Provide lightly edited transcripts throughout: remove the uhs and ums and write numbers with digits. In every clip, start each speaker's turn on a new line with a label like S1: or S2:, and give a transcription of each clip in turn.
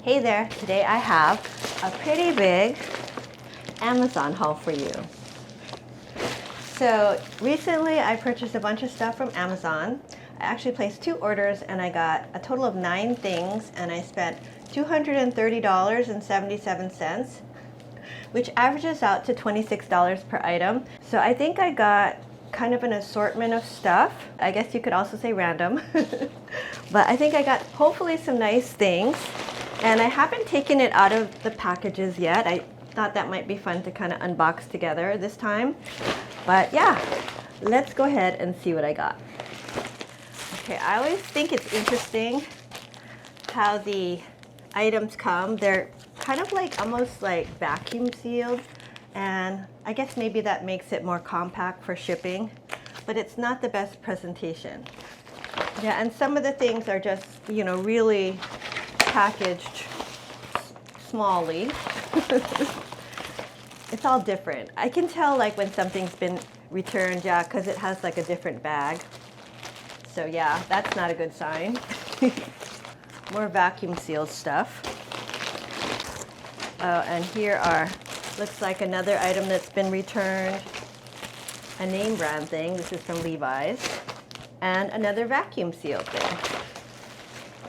S1: Hey there, today I have a pretty big Amazon haul for you. So recently I purchased a bunch of stuff from Amazon. I actually placed 2 orders and I got a total of 9 things and I spent $230.77, which averages out to $26 per item. So I think I got kind of an assortment of stuff. I guess you could also say random. But I think I got hopefully some nice things. And I haven't taken it out of the packages yet. I thought that might be fun to kind of unbox together this time. But yeah, let's go ahead and see what I got. Okay, I always think it's interesting how the items come. They're kind of like almost like vacuum sealed. And I guess maybe that makes it more compact for shipping. But it's not the best presentation. Yeah, and some of the things are just, you know, really packaged smally. It's all different. I can tell like when something's been returned, yeah, because it has like a different bag. So yeah, that's not a good sign. More vacuum sealed stuff. Oh, and here are, looks like another item that's been returned. A name brand thing. This is from Levi's. And another vacuum sealed thing.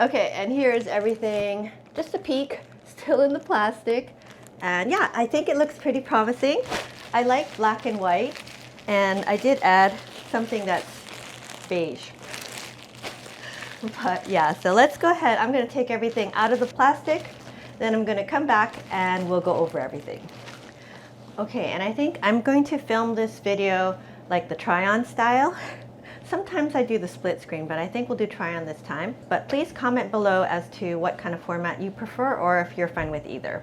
S1: Okay, and here's everything. Just a peek, still in the plastic. And yeah, I think it looks pretty promising. I like black and white, and I did add something that's beige. But yeah, so let's go ahead. I'm gonna take everything out of the plastic, then I'm gonna come back and we'll go over everything. Okay, and I think I'm going to film this video like the try-on style. Sometimes I do the split screen, but I think we'll do try-on this time. But please comment below as to what kind of format you prefer or if you're fine with either.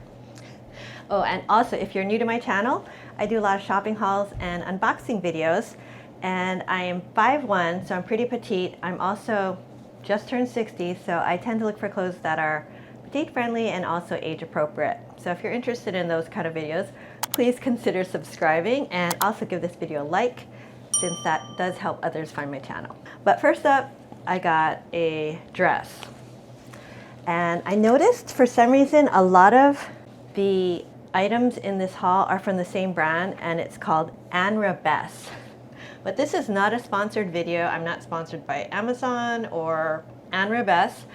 S1: Oh, and also if you're new to my channel, I do a lot of shopping hauls and unboxing videos. And I am 5'1", so I'm pretty petite. I'm also just turned 60, so I tend to look for clothes that are petite friendly and also age appropriate. So if you're interested in those kind of videos, please consider subscribing and also give this video a like, since that does help others find my channel. But first up, I got a dress. And I noticed for some reason a lot of the items in this haul are from the same brand, and it's called ANRABESS. But this is not a sponsored video. I'm not sponsored by Amazon or ANRABESS.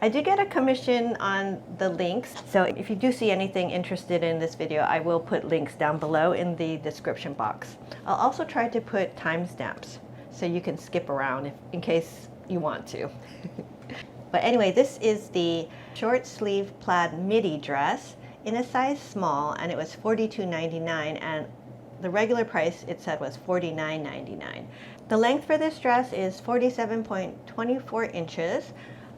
S1: I do get a commission on the links, so if you do see anything interested in this video, I will put links down below in the description box. I'll also try to put timestamps so you can skip around in case you want to. But anyway, this is the short sleeve plaid midi dress in a size small, and it was $42.99, and the regular price it said was $49.99. The length for this dress is 47.24 inches.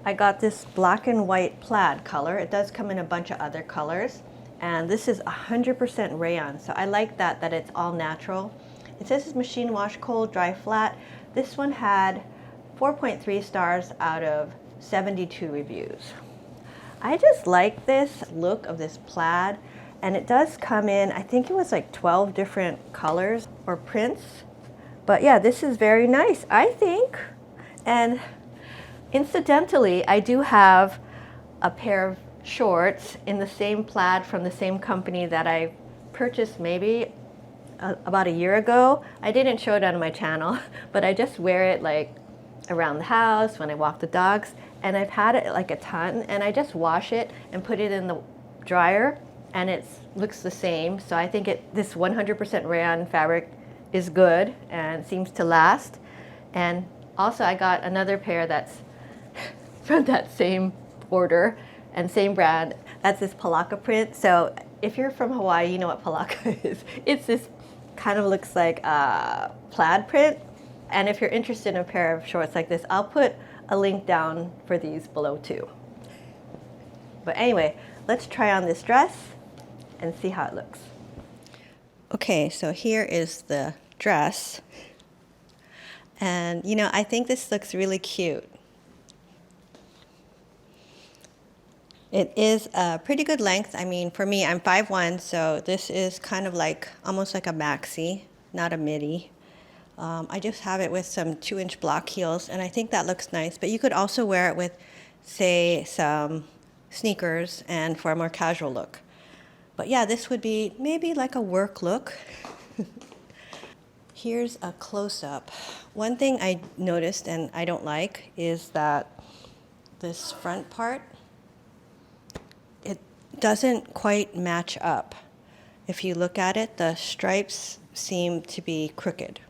S1: I got this black and white plaid color. It does come in a bunch of other colors. And this is 100% rayon. So I like that it's all natural. It says it's machine wash, cold, dry, flat. This one had 4.3 stars out of 72 reviews. I just like this look of this plaid. And it does come in, I think it was like 12 different colors or prints. But yeah, this is very nice, I think. And incidentally, I do have a pair of shorts in the same plaid from the same company that I purchased maybe about a year ago. I didn't show it on my channel, but I just wear it like around the house when I walk the dogs. And I've had it like a ton, and I just wash it and put it in the dryer, and it looks the same. So I think this 100% rayon fabric is good and seems to last. And also I got another pair that's from that same order and same brand. That's this palaka print. So if you're from Hawaii, you know what palaka is. It's this kind of looks like a plaid print. And if you're interested in a pair of shorts like this, I'll put a link down for these below too. But anyway, let's try on this dress and see how it looks. Okay, so here is the dress. And you know, I think this looks really cute. It is a pretty good length. I mean, for me, I'm 5'1", so this is kind of like, almost like a maxi, not a midi. I just have it with some 2-inch block heels, and I think that looks nice. But you could also wear it with, say, some sneakers and for a more casual look. But yeah, this would be maybe like a work look. Here's a close-up. One thing I noticed and I don't like is that this front part, it doesn't quite match up. If you look at it, the stripes seem to be crooked.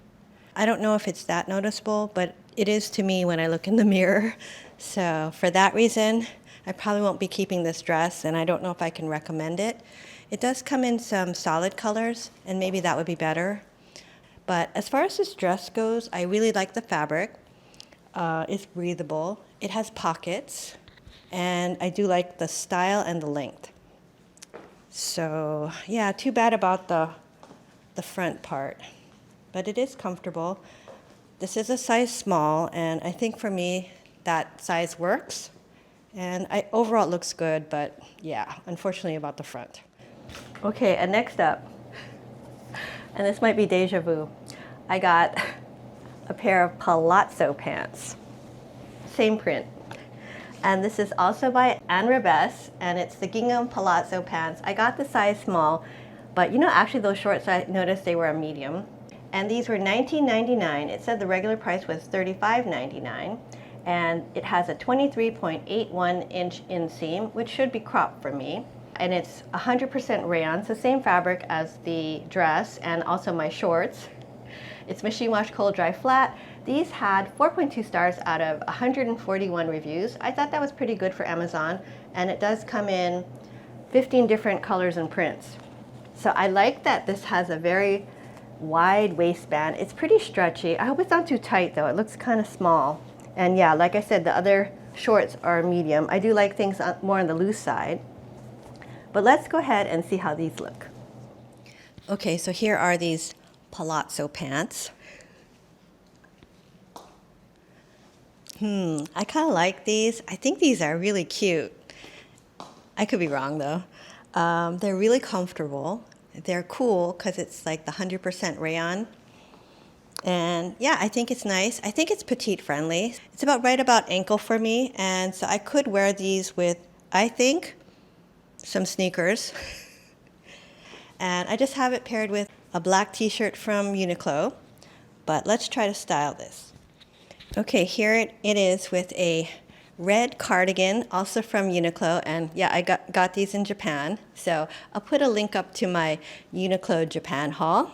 S1: I don't know if it's that noticeable, but it is to me when I look in the mirror. So for that reason, I probably won't be keeping this dress, and I don't know if I can recommend it. It does come in some solid colors, and maybe that would be better. But as far as this dress goes, I really like the fabric. It's breathable. It has pockets, and I do like the style and the length. So yeah, too bad about the front part, but it is comfortable. This is a size small, and I think for me that size works. And overall it looks good, but yeah, unfortunately about the front. Okay, and next up, and this might be deja vu, I got a pair of Palazzo pants. Same print. And this is also by ANRABESS, and it's the Gingham Palazzo pants. I got the size small, but you know, actually those shorts, I noticed they were a medium. And these were $19.99. It said the regular price was $35.99. And it has a 23.81-inch inseam, which should be cropped for me. And it's 100% rayon, so same fabric as the dress and also my shorts. It's machine wash, cold dry, flat. These had 4.2 stars out of 141 reviews. I thought that was pretty good for Amazon, and it does come in 15 different colors and prints. So I like that this has a very wide waistband. It's pretty stretchy. I hope it's not too tight though. It looks kind of small. And yeah, like I said, the other shorts are medium. I do like things more on the loose side. But let's go ahead and see how these look. Okay, so here are these Palazzo pants. I kind of like these. I think these are really cute. I could be wrong though. They're really comfortable. They're cool because it's like the 100% rayon. And yeah, I think it's nice. I think it's petite friendly. It's right about ankle for me. And so I could wear these with, I think, some sneakers. And I just have it paired with a black t-shirt from Uniqlo. But let's try to style this. Okay, here it is with a red cardigan, also from Uniqlo. And yeah, I got these in Japan. So I'll put a link up to my Uniqlo Japan haul.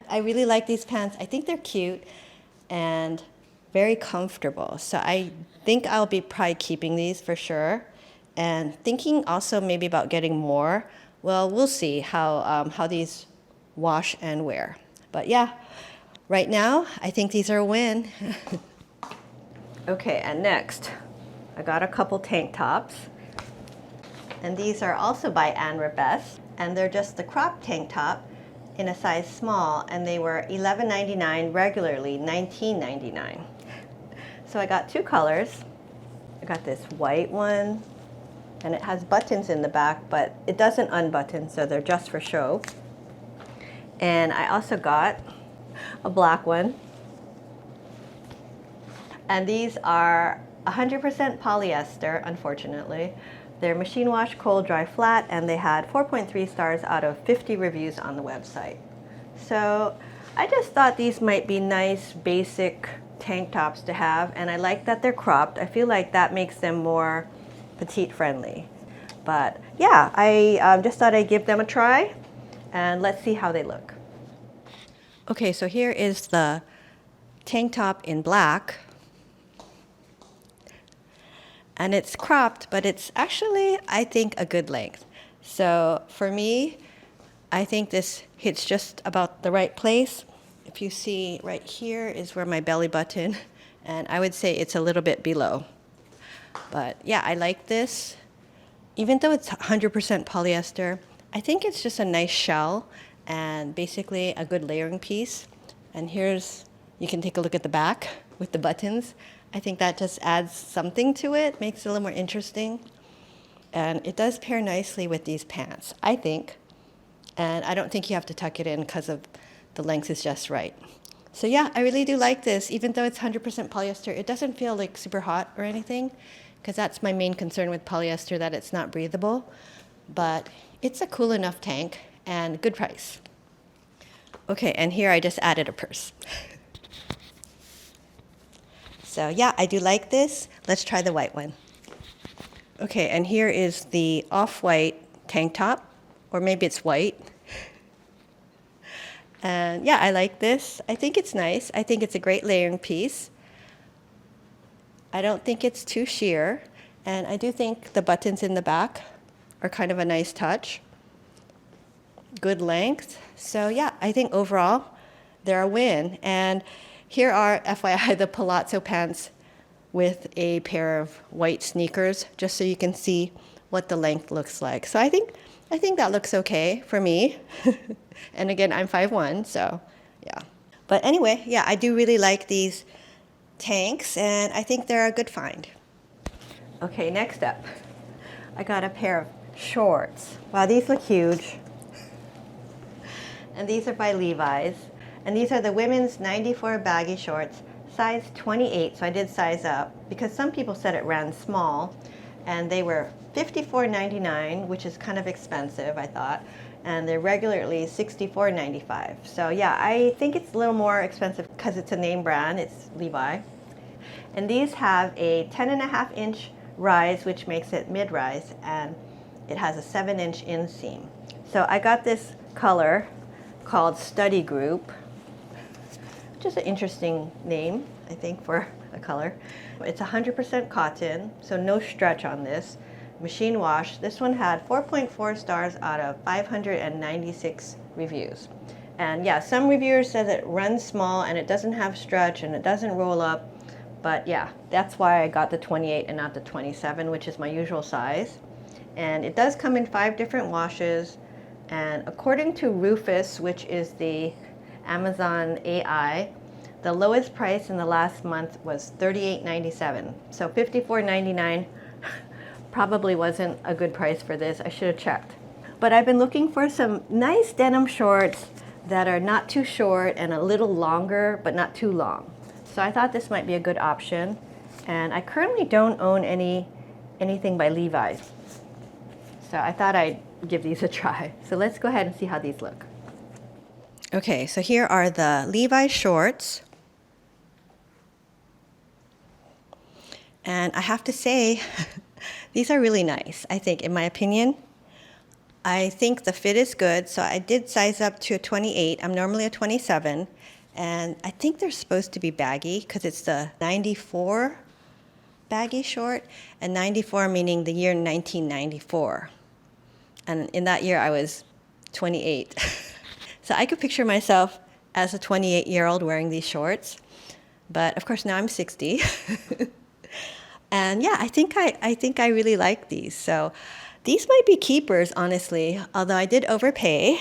S1: I really like these pants. I think they're cute and very comfortable. So I think I'll be probably keeping these for sure. And thinking also maybe about getting more. Well, we'll see how these wash and wear. But yeah, right now, I think these are a win. Okay, and next, I got a couple tank tops. And these are also by ANRABESS. And they're just the crop tank top in a size small, and they were $11.99, regularly $19.99. So I got two colors. I got this white one, and it has buttons in the back, but it doesn't unbutton, so they're just for show. And I also got a black one. And these are 100% polyester, unfortunately. They're machine wash, cold dry, flat, and they had 4.3 stars out of 50 reviews on the website. So I just thought these might be nice, basic tank tops to have, and I like that they're cropped. I feel like that makes them more petite friendly. But yeah, I just thought I'd give them a try, and let's see how they look. Okay, so here is the tank top in black. And it's cropped, but it's actually, I think, a good length. So for me, I think this hits just about the right place. If you see right here is where my belly button, and I would say it's a little bit below. But yeah, I like this. Even though it's 100% polyester, I think it's just a nice shell and basically a good layering piece. And here's, you can take a look at the back with the buttons. I think that just adds something to it, makes it a little more interesting. And it does pair nicely with these pants, I think. And I don't think you have to tuck it in because of the length is just right. So yeah, I really do like this. Even though it's 100% polyester, it doesn't feel like super hot or anything. because that's my main concern with polyester, that it's not breathable. But it's a cool enough tank and good price. Okay, and here I just added a purse. So yeah, I do like this. Let's try the white one. Okay, and here is the off-white tank top, or maybe it's white. And yeah, I like this. I think it's nice. I think it's a great layering piece. I don't think it's too sheer, and I do think the buttons in the back are kind of a nice touch. Good length. So yeah, I think overall they're a win. And here are, FYI, the Palazzo pants with a pair of white sneakers, just so you can see what the length looks like. So I think that looks okay for me. And again, I'm 5'1", so yeah. But anyway, yeah, I do really like these tanks, and I think they're a good find. Okay, next up, I got a pair of shorts. Wow, these look huge. And these are by Levi's. And these are the women's 94 baggy shorts, size 28, so I did size up, because some people said it ran small, and they were $54.99, which is kind of expensive, I thought, and they're regularly $64.95. So yeah, I think it's a little more expensive because it's a name brand, it's Levi. And these have a 10.5-inch rise, which makes it mid-rise, and it has a 7-inch inseam. So I got this color called Study Group, which is an interesting name, I think, for a color. It's 100% cotton, so no stretch on this. Machine wash. This one had 4.4 stars out of 596 reviews. And yeah, some reviewers said it runs small and it doesn't have stretch and it doesn't roll up. But yeah, that's why I got the 28 and not the 27, which is my usual size. And it does come in 5 different washes. And according to Rufus, which is the Amazon AI, the lowest price in the last month was $38.97. So $54.99 probably wasn't a good price for this. I should have checked. But I've been looking for some nice denim shorts that are not too short and a little longer, but not too long. So I thought this might be a good option. And I currently don't own anything by Levi. So I thought I'd give these a try. So let's go ahead and see how these look. Okay, so here are the Levi shorts. And I have to say, these are really nice, I think, in my opinion. I think the fit is good, so I did size up to a 28. I'm normally a 27, and I think they're supposed to be baggy because it's the 94 baggy short, and 94 meaning the year 1994. And in that year, I was 28. So I could picture myself as a 28-year-old wearing these shorts. But of course, now I'm 60. And yeah, I think I really like these. So these might be keepers, honestly, although I did overpay.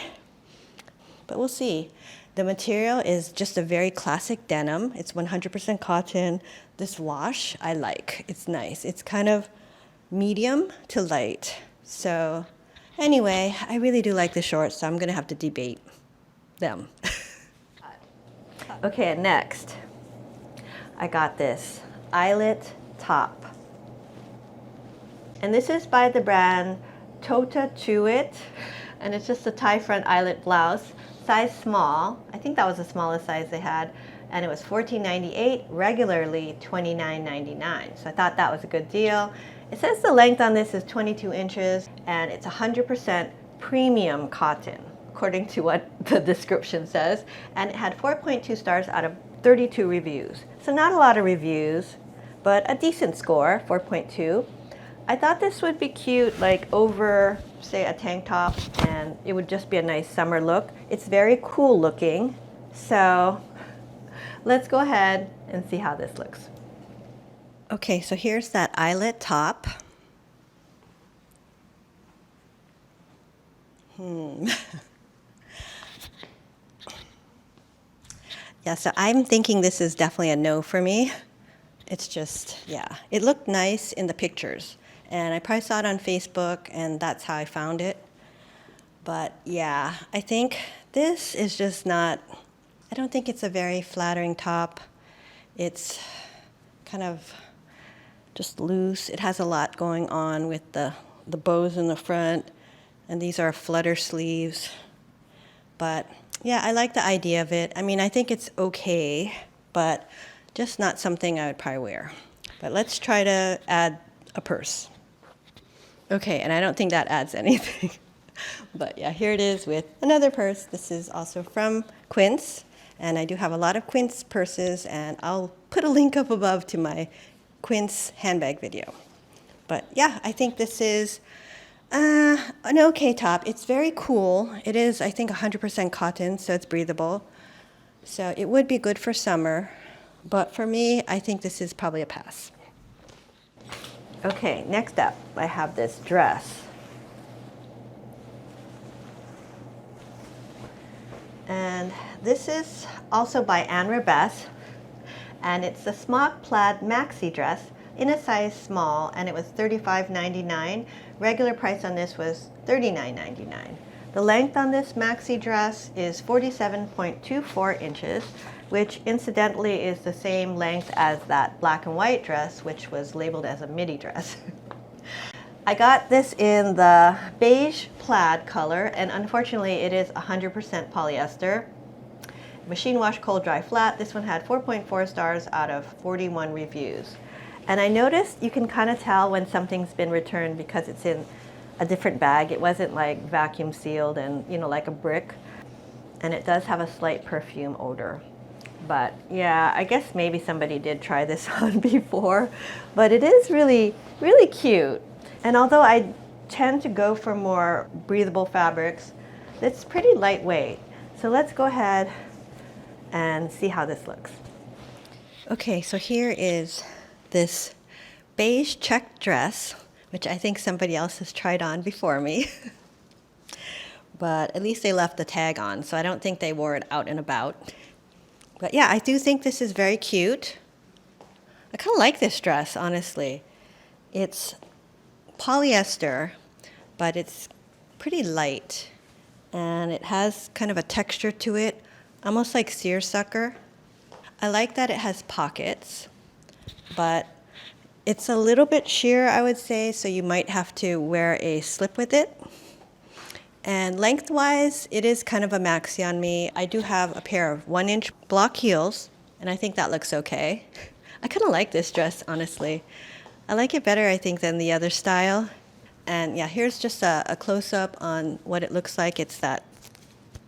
S1: But we'll see. The material is just a very classic denim. It's 100% cotton. This wash, I like. It's nice. It's kind of medium to light. So anyway, I really do like the shorts, so I'm going to have to debate them. Okay, next, I got this Eyelet top. And this is by the brand Totatuit, and it's just a tie front eyelet blouse, size small. I think that was the smallest size they had, and it was $14.98, regularly $29.99. So I thought that was a good deal. It says the length on this is 22 inches, and it's 100% premium cotton, according to what the description says, and it had 4.2 stars out of 32 reviews. So not a lot of reviews, but a decent score, 4.2. I thought this would be cute, like over, say, a tank top, and it would just be a nice summer look. It's very cool looking, so let's go ahead and see how this looks. Okay, so here's that eyelet top. Yeah, so I'm thinking this is definitely a no for me. It's just, yeah, it looked nice in the pictures. And I probably saw it on Facebook, and that's how I found it. But yeah, I think this is just not, I don't think it's a very flattering top. It's kind of just loose. It has a lot going on with the bows in the front, and these are flutter sleeves. But yeah, I like the idea of it. I mean, I think it's okay, but just not something I would probably wear. But let's try to add a purse. Okay, and I don't think that adds anything. But yeah, here it is with another purse. This is also from Quince, and I do have a lot of Quince purses, and I'll put a link up above to my Quince handbag video. But yeah, I think this is an okay top. It's very cool. It is, I think, 100% cotton, so it's breathable. So it would be good for summer, but for me, I think this is probably a pass. Okay, next up, I have this dress. And this is also by ANRABESS, and it's the Smocked Plaid Maxi dress in a size small, and it was $35.99. Regular price on this was $39.99. The length on this maxi dress is 47.24 inches, which incidentally is the same length as that black and white dress, which was labeled as a midi dress. I got this in the beige plaid color, and unfortunately it is 100% polyester. Machine wash, cold, dry, flat. This one had 4.4 stars out of 41 reviews. And I noticed you can kind of tell when something's been returned because it's in a different bag. It wasn't like vacuum sealed and, you know, like a brick. And it does have a slight perfume odor. But yeah, I guess maybe somebody did try this on before. But it is really, really cute. And although I tend to go for more breathable fabrics, it's pretty lightweight. So let's go ahead and see how this looks. Okay, so here is this beige check dress, which I think somebody else has tried on before me. But at least they left the tag on, so I don't think they wore it out and about. But yeah, I do think this is very cute. I kind of like this dress, honestly. It's polyester, but it's pretty light. And it has kind of a texture to it, almost like seersucker. I like that it has pockets, but it's a little bit sheer, I would say, so you might have to wear a slip with it. And lengthwise, it is kind of a maxi on me. I do have a pair of 1-inch block heels, and I think that looks okay. I kind of like this dress, honestly. I like it better, I think, than the other style. And yeah, here's just a close-up on what it looks like. It's that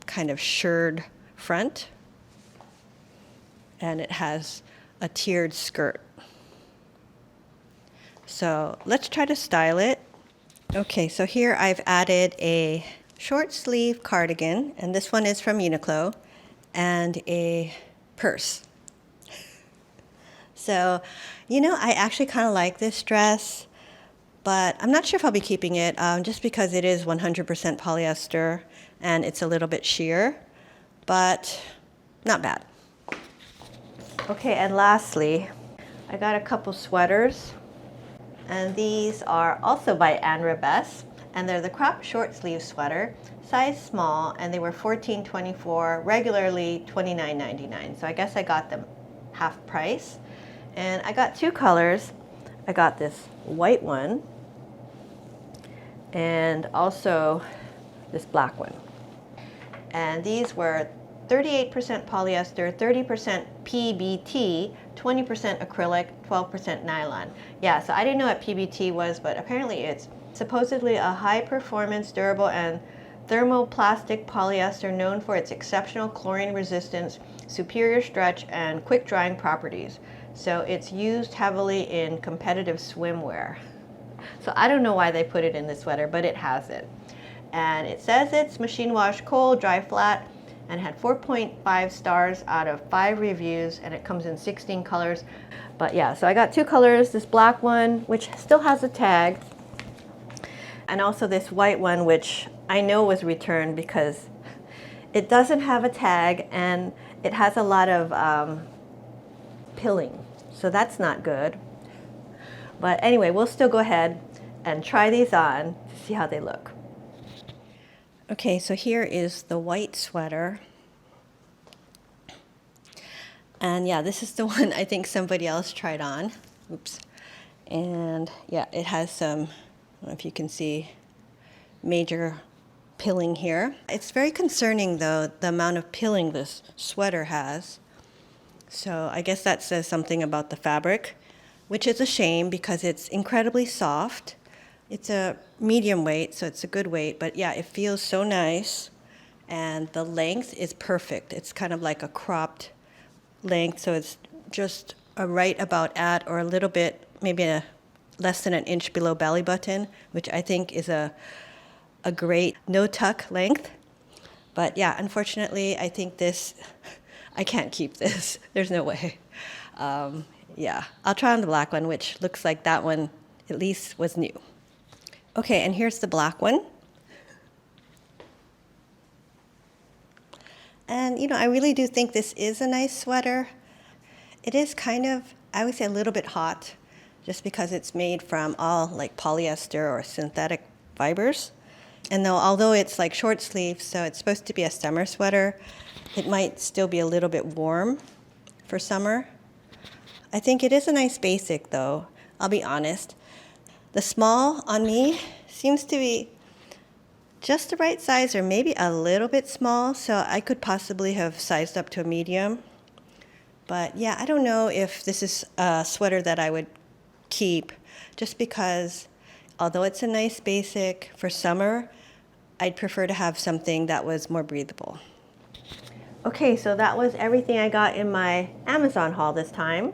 S1: kind of shirred front, and it has a tiered skirt. So let's try to style it. Okay, so here I've added a short sleeve cardigan, and this one is from Uniqlo, and a purse. So, you know, I actually kind of like this dress, but I'm not sure if I'll be keeping it, just because it is 100% polyester and it's a little bit sheer, but not bad. Okay, and lastly, I got a couple sweaters, and these are also by ANRABESS, and they're the crop short sleeve sweater, size small, and they were $14.24, regularly $29.99. So I guess I got them half price. And I got two colors. I got this white one and also this black one. And these were 38% polyester, 30% PBT, 20% acrylic, 12% nylon. Yeah, so I didn't know what PBT was, but apparently it's supposedly a high-performance, durable, and thermoplastic polyester known for its exceptional chlorine resistance, superior stretch, and quick-drying properties. So it's used heavily in competitive swimwear. So I don't know why they put it in this sweater, but it has it. And it says it's machine wash, cold, dry, flat, and had 4.5 stars out of 5 reviews, and it comes in 16 colors. But yeah, so I got two colors, this black one, which still has a tag, and also this white one, which I know was returned because it doesn't have a tag and it has a lot of pilling. So that's not good. But anyway, we'll still go ahead and try these on to see how they look. Okay, so here is the white sweater. And yeah, this is the one I think somebody else tried on. Oops. And yeah, it has some, I don't know if you can see, major pilling here. It's very concerning though, the amount of pilling this sweater has. So I guess that says something about the fabric, which is a shame because it's incredibly soft. It's a medium weight, so it's a good weight, but yeah, it feels so nice. And the length is perfect. It's kind of like a cropped length, so it's just a right about at or a little bit, maybe less than an inch below belly button, which I think is a great no tuck length. But yeah, unfortunately, I think this, I can't keep this. There's no way. Yeah, I'll try on the black one, which looks like that one at least was new. Okay, and here's the black one. And you know, I really do think this is a nice sweater. It is kind of, I would say, a little bit hot, just because it's made from all like polyester or synthetic fibers. And although it's like short sleeves, so it's supposed to be a summer sweater, it might still be a little bit warm for summer. I think it is a nice basic though, I'll be honest. The small on me seems to be just the right size or maybe a little bit small, so I could possibly have sized up to a medium. But yeah, I don't know if this is a sweater that I would keep, just because although it's a nice basic for summer, I'd prefer to have something that was more breathable. Okay, so that was everything I got in my Amazon haul this time.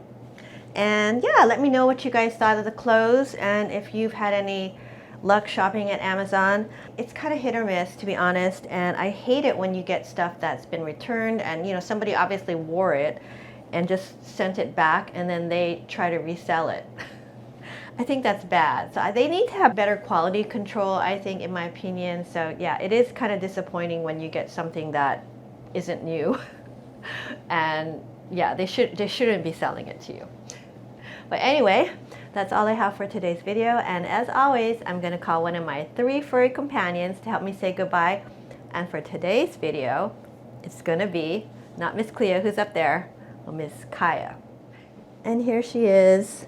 S1: And yeah, let me know what you guys thought of the clothes and if you've had any luck shopping at Amazon. It's kind of hit or miss, to be honest, and I hate it when you get stuff that's been returned and you know somebody obviously wore it and just sent it back and then they try to resell it. I think that's bad. So they need to have better quality control, I think, in my opinion. So yeah, it is kind of disappointing when you get something that isn't new. And yeah, they shouldn't be selling it to you. But anyway, that's all I have for today's video. And as always, I'm going to call one of my 3 furry companions to help me say goodbye. And for today's video, it's going to be not Miss Cleo, who's up there, but Miss Kaia. And here she is.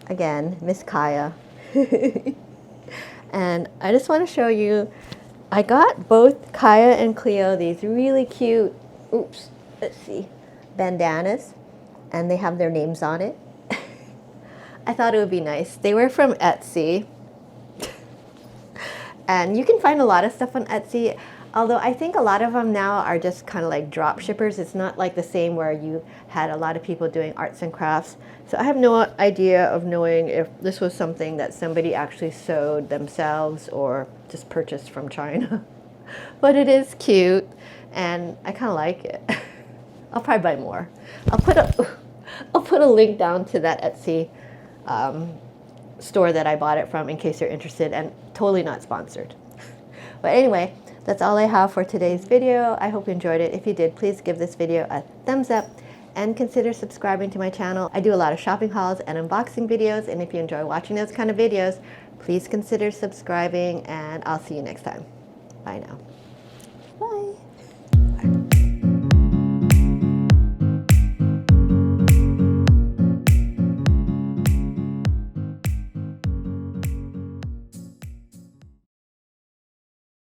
S1: Again, Miss Kaia. And I just want to show you, I got both Kaia and Cleo these really cute, let's see, bandanas, and they have their names on it. I thought it would be nice. They were from Etsy. And you can find a lot of stuff on Etsy, although I think a lot of them now are just kind of like drop shippers. It's not like the same where you had a lot of people doing arts and crafts. So I have no idea of knowing if this was something that somebody actually sewed themselves or just purchased from China. But it is cute and I kind of like it. I'll probably buy more. I'll put a link down to that Etsy store that I bought it from in case you're interested, and totally not sponsored. But anyway, that's all I have for today's video. I hope you enjoyed it. If you did, please give this video a thumbs up and consider subscribing to my channel. I do a lot of shopping hauls and unboxing videos, and if you enjoy watching those kind of videos, please consider subscribing, and I'll see you next time. Bye now.